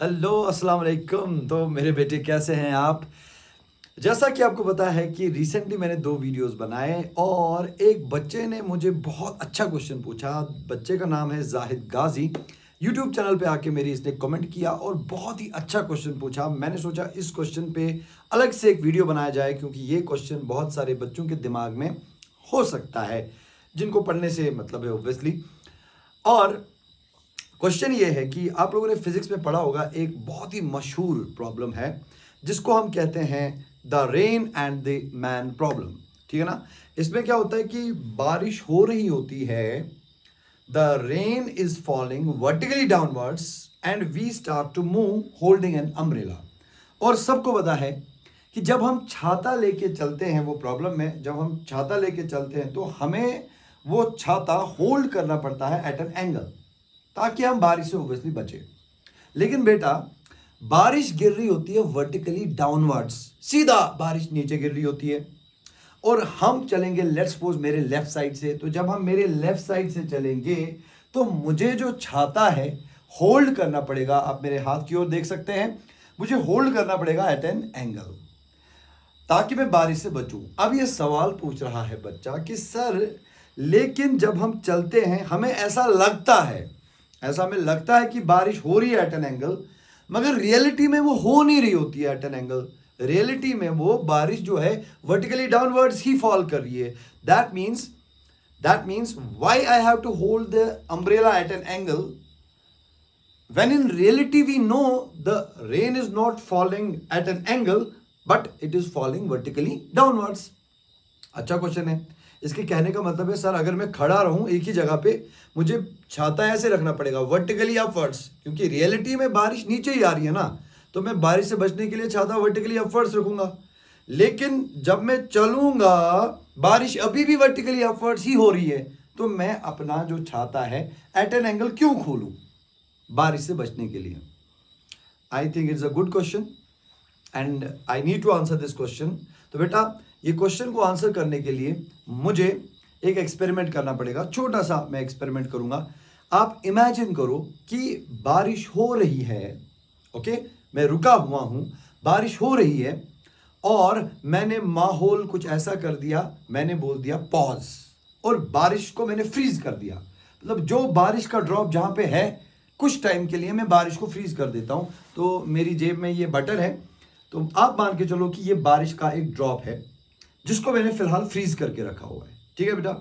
Hello अस्सलाम वालेकुम। तो मेरे बेटे कैसे हैं आप? जैसा कि आपको पता है कि रिसेंटली मैंने 2 वीडियोस बनाए और एक बच्चे ने मुझे बहुत अच्छा क्वेश्चन पूछा। बच्चे का नाम है ज़ाहिद गाज़ी। यूट्यूब चैनल पे आके मेरी इसने कमेंट किया और बहुत ही अच्छा क्वेश्चन पूछा। मैंने सोचा इस क्वेश्चन पे अलग से एक वीडियो बनाया जाए क्योंकि ये क्वेश्चन बहुत सारे बच्चों के दिमाग में हो सकता है, जिनको पढ़ने से मतलब है ऑब्वियसली। और क्वेश्चन ये है कि आप लोगों ने फिजिक्स में पढ़ा होगा, एक बहुत ही मशहूर प्रॉब्लम है जिसको हम कहते हैं the rain and the man problem. ठीक है ना? इसमें क्या होता है कि बारिश हो रही होती है, the rain is falling vertically downwards and we start to move holding an umbrella. और सबको पता है कि जब हम छाता लेके चलते हैं, वो प्रॉब्लम में जब हम छाता लेके चलते हैं तो हमें वो छाता होल्ड करना पड़ता है एट एन एंगल, ताकि हम बारिश से ओब्वियसली बचे। लेकिन बेटा, बारिश गिर रही होती है वर्टिकली डाउनवर्ड्स, सीधा बारिश नीचे गिर रही होती है और हम चलेंगे लेट्स सपोज मेरे लेफ्ट साइड से। तो जब हम मेरे लेफ्ट साइड से चलेंगे तो मुझे जो छाता है होल्ड करना पड़ेगा। आप मेरे हाथ की ओर देख सकते हैं, मुझे होल्ड करना पड़ेगा एट एन एंगल ताकि मैं बारिश से बचूं। अब ये सवाल पूछ रहा है बच्चा कि सर, लेकिन जब हम चलते हैं हमें ऐसा हमें लगता है कि बारिश हो रही है एट एन एंगल, मगर रियलिटी में वो हो नहीं रही होती है एट एन एंगल। रियलिटी में वो बारिश जो है वर्टिकली डाउनवर्ड्स ही फॉल कर रही है। That means why I have to hold the umbrella at an angle when in reality we know the rain is not falling at an angle but it is falling vertically downwards। अच्छा question है। इसके कहने का मतलब है sir, अगर मैं खड़ा रहूं एक ही जगह पे, मुझे छाता ऐसे रखना पड़ेगा वर्टिकली अपवर्ड्स, क्योंकि रियलिटी में बारिश नीचे ही आ रही है ना, तो मैं बारिश से बचने के लिए छाता वर्टिकली अपवर्ड्स रखूंगा। लेकिन जब मैं चलूंगा बारिश अभी भी वर्टिकली अपवर्ड्स ही हो रही है, तो मैं अपना जो छाता है एट एन एंगल क्यों खोलूं बारिश से बचने के लिए? I think it's a good question and I need to answer this question. तो बेटा, ये क्वेश्चन को आंसर करने के लिए मुझे एक एक्सपेरिमेंट करना पड़ेगा। छोटा सा मैं एक्सपेरिमेंट करूंगा। आप इमेजिन करो कि बारिश हो रही है, ओके, मैं रुका हुआ हूं, बारिश हो रही है और मैंने माहौल कुछ ऐसा कर दिया, मैंने बोल दिया पॉज, और बारिश को मैंने फ्रीज कर दिया। मतलब जो बारिश का ड्रॉप जहां पे है, कुछ टाइम के लिए मैं बारिश को फ्रीज कर देता हूं। तो मेरी जेब में ये बटर है, तो आप मान के चलो कि ये बारिश का एक ड्रॉप है जिसको मैंने फिलहाल फ्रीज करके रखा हुआ है। ठीक है बेटा?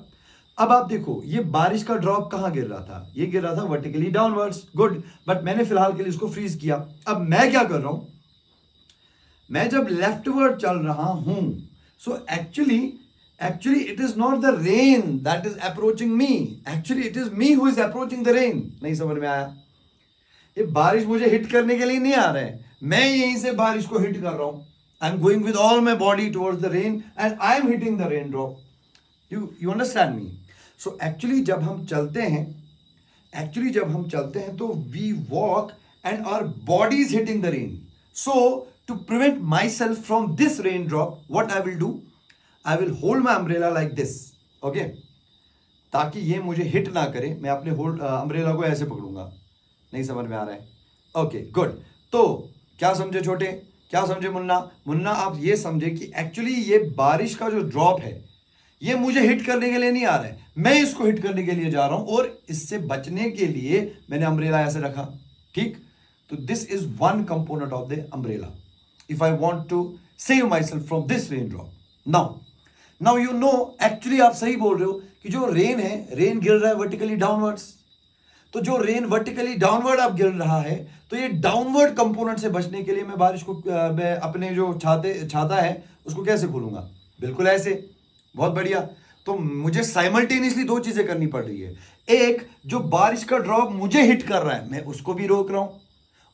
अब आप देखो, ये बारिश का ड्रॉप कहां गिर रहा था? ये गिर रहा था वर्टिकली डाउनवर्ड्स, गुड, बट मैंने फिलहाल के लिए इसको फ्रीज किया। अब मैं क्या कर रहा हूं? मैं जब लेफ्टवर्ड चल रहा हूं, so actually it is not the rain that is approaching me, actually it is me who is approaching the rain. नहीं समझ में आया? ये बारिश मुझे हिट करने के लिए नहीं आ रहा है, मैं यहीं से बारिश को हिट कर रहा हूं। I am going with all my body towards the rain and I am hitting the rain drop. You understand me? So actually जब हम चलते हैं तो we walk and our body is hitting the rain. So to prevent myself from this rain drop, what I will do, I will hold my umbrella like this, okay, ताकि ये मुझे hit ना करे। मैं अपने umbrella को ऐसे पकड़ूंगा। नहीं समझ में आ रहा है? Okay, good. तो क्या समझे छोटे, क्या समझे मुन्ना? आप ये समझे कि एक्चुअली ये बारिश का जो ड्रॉप है ये मुझे हिट करने के लिए नहीं आ रहा है, मैं इसको हिट करने के लिए जा रहा हूं और इससे बचने के लिए मैंने अम्ब्रेला ऐसे रखा। ठीक? तो this is one component of the umbrella if I want to save myself from this rain drop. Now you know, actually आप सही बोल रहे हो कि जो रेन है, रेन गिर रहा है वर्टिकली डाउनवर्ड्स। तो जो रेन वर्टिकली डाउनवर्ड अब गिर रहा है, तो ये डाउनवर्ड कंपोनेंट से बचने के लिए मैं बारिश को मैं अपने जो छाता है उसको कैसे खोलूंगा? बिल्कुल ऐसे। बहुत बढ़िया। तो मुझे साइमल्टेनियसली 2 चीजें करनी पड़ रही है। एक, जो बारिश का ड्रॉप मुझे हिट कर रहा है मैं उसको भी रोक रहा हूं,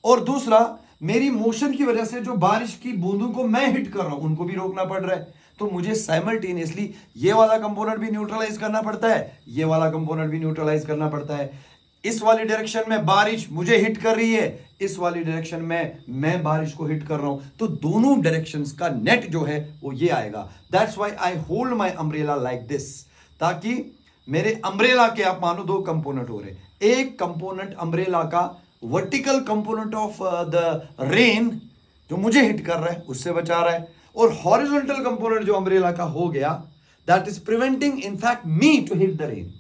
और दूसरा, मेरी मोशन की वजह से जो बारिश की बूंदों को मैं हिट कर रहा हूं उनको भी रोकना पड़ रहा है। तो मुझे साइमल्टेनियसली ये वाला कंपोनेंट भी न्यूट्रलाइज करना पड़ता है, ये वाला कंपोनेंट भी न्यूट्रलाइज करना पड़ता है। इस वाली डायरेक्शन में बारिश मुझे हिट कर रही है, इस वाली डायरेक्शन में मैं बारिश को हिट कर रहा हूं, तो दोनों डायरेक्शंस का नेट जो है वो ये आएगा। That's why I hold my umbrella like this, ताकि मेरे अम्ब्रेला के आप मानो 2 कंपोनेंट हो रहे। एक कंपोनेंट अम्ब्रेला का vertical component of the rain जो मुझे हिट कर रहा है उससे बचा रहा है, और हॉरिजॉन्टल कंपोनेंट जो अम्ब्रेला का हो गया, that is preventing in fact me to hit the rain.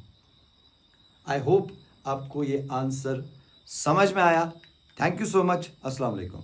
I hope आपको ये आंसर समझ में आया। Thank you so much. अस्सलाम वालेकुम।